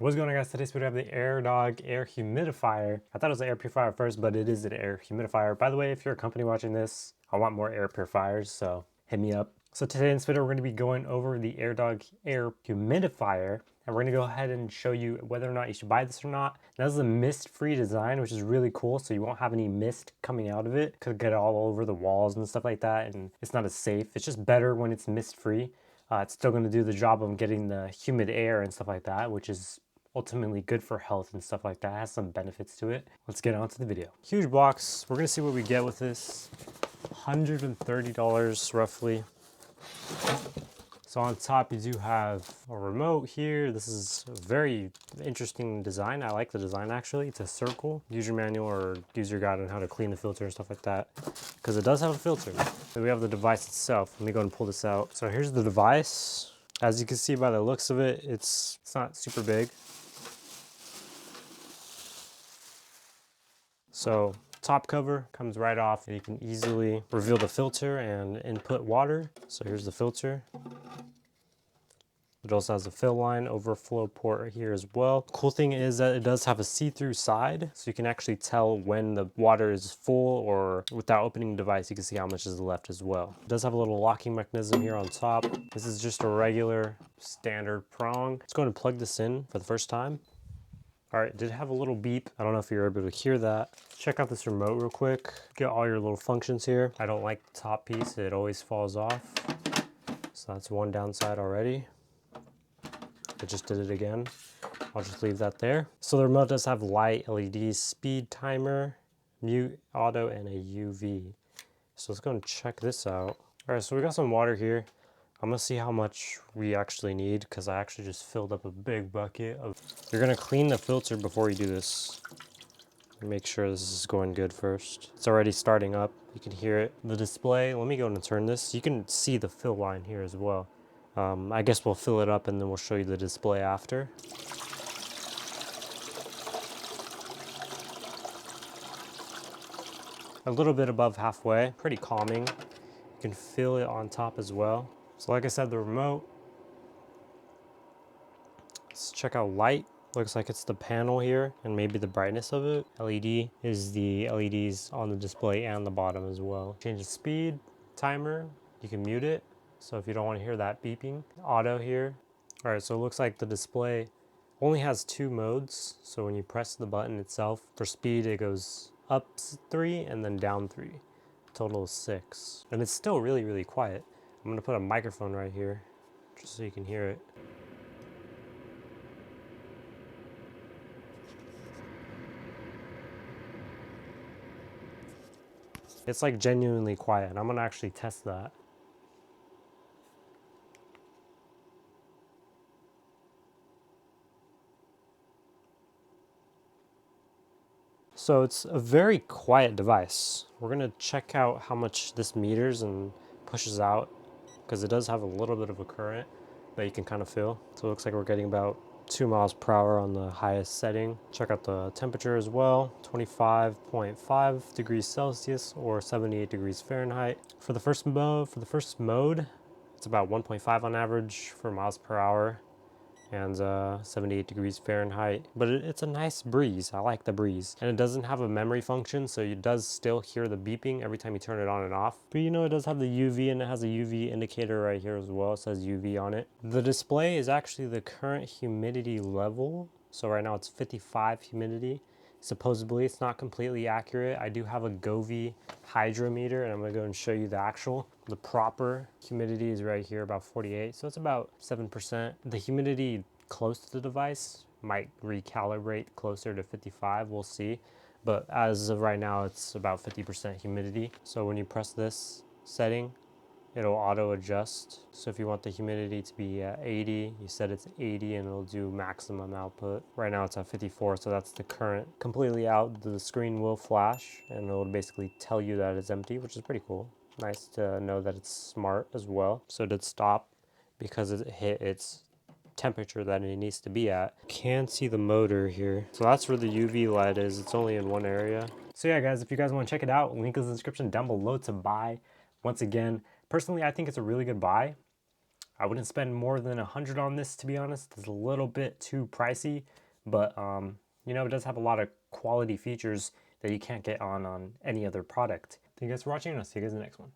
What's going on, guys? Today's video, we have the Airdog air humidifier. I thought it was an air purifier at first, but it is an air humidifier. By the way, if you're a company watching this, I want more air purifiers, so hit me up. So today in this video, we're going to be going over the Airdog air humidifier, and we're going to go ahead and show you whether or not you should buy this or not. Now, this is a mist-free design, which is really cool, so you won't have any mist coming out of it. It could get all over the walls and stuff like that, and it's not as safe. It's just better when it's mist-free. It's still going to do the job of getting the humid air and stuff like that, which is ultimately good for health and stuff like that. It has some benefits to it. Let's get on to the video. Huge box. We're gonna see what we get with this. $130 roughly. So on top you do have a remote here. This is a very interesting design. I like the design actually. It's a circle. User manual or user guide on how to clean the filter and stuff like that. Because it does have a filter. Then we have the device itself. Let me go and pull this out. So here's the device. As you can see by the looks of it, it's not super big. So top cover comes right off and you can easily reveal the filter and input water. So here's the filter. It also has a fill line overflow port here as well. Cool thing is that it does have a see-through side, so you can actually tell when the water is full, or without opening the device, you can see how much is left as well. It does have a little locking mechanism here on top. This is just a regular standard prong. Let's go ahead and plug this in for the first time. All right, it did have a little beep. I don't know if you're able to hear that. Check out this remote real quick. Get all your little functions here. I don't like the top piece. It always falls off. So that's one downside already. I just did it again. I'll just leave that there. So the remote does have light, LEDs, speed timer, mute, auto, and a UV. So let's go and check this out. All right, so we got some water here. I'm gonna see how much we actually need because I actually just filled up a big bucket of. You're gonna clean the filter before you do this. Make sure this is going good first. It's already starting up. You can hear it. The display, let me go and turn this. You can see the fill line here as well. I guess we'll fill it up and then we'll show you the display after. A little bit above halfway, pretty calming. You can feel it on top as well. So like I said, the remote, let's check out light. Looks like it's the panel here and maybe the brightness of it. LED is the LEDs on the display and the bottom as well. Change the speed, timer, you can mute it. So if you don't want to hear that beeping, auto here. All right, so it looks like the display only has 2 modes. So when you press the button itself, for speed, it goes up 3 and then down 3. Total is 6. And it's still really, really quiet. I'm gonna put a microphone right here just so you can hear it. It's like genuinely quiet, and I'm gonna actually test that. So it's a very quiet device. We're gonna check out how much this meters and pushes out, because it does have a little bit of a current that you can kind of feel. So it looks like we're getting about 2 miles per hour on the highest setting. Check out the temperature as well, 25.5 degrees Celsius or 78 degrees Fahrenheit. For the first mode, it's about 1.5 on average for miles per hour and 78 degrees Fahrenheit. But it's a nice breeze. I like the breeze. And it doesn't have a memory function, so it does still hear the beeping every time you turn it on and off. But you know, it does have the UV, and it has a UV indicator right here as well. It says UV on it. The display is actually the current humidity level. So right now it's 55 humidity. Supposedly it's not completely accurate. I do have a Govee hydrometer, and I'm gonna go and show you the actual. The proper humidity is right here, about 48, so it's about 7%. The humidity close to the device might recalibrate closer to 55, we'll see. But as of right now, it's about 50% humidity. So when you press this setting, it'll auto adjust. So if you want the humidity to be at 80, you set it's 80 and it'll do maximum output. Right now it's at 54, so that's the current. Completely out, the screen will flash and it'll basically tell you that it's empty, which is pretty cool. Nice to know that it's smart as well. So it did stop because it hit its temperature that it needs to be at. Can see the motor here. So that's where the UV light is. It's only in one area. So yeah, guys, if you guys want to check it out, link is in the description down below to buy. Once again, personally, I think it's a really good buy. I wouldn't spend more than 100 on this, to be honest. It's a little bit too pricey, but you know, it does have a lot of quality features that you can't get on any other product. Thank you guys for watching, and I'll see you guys in the next one.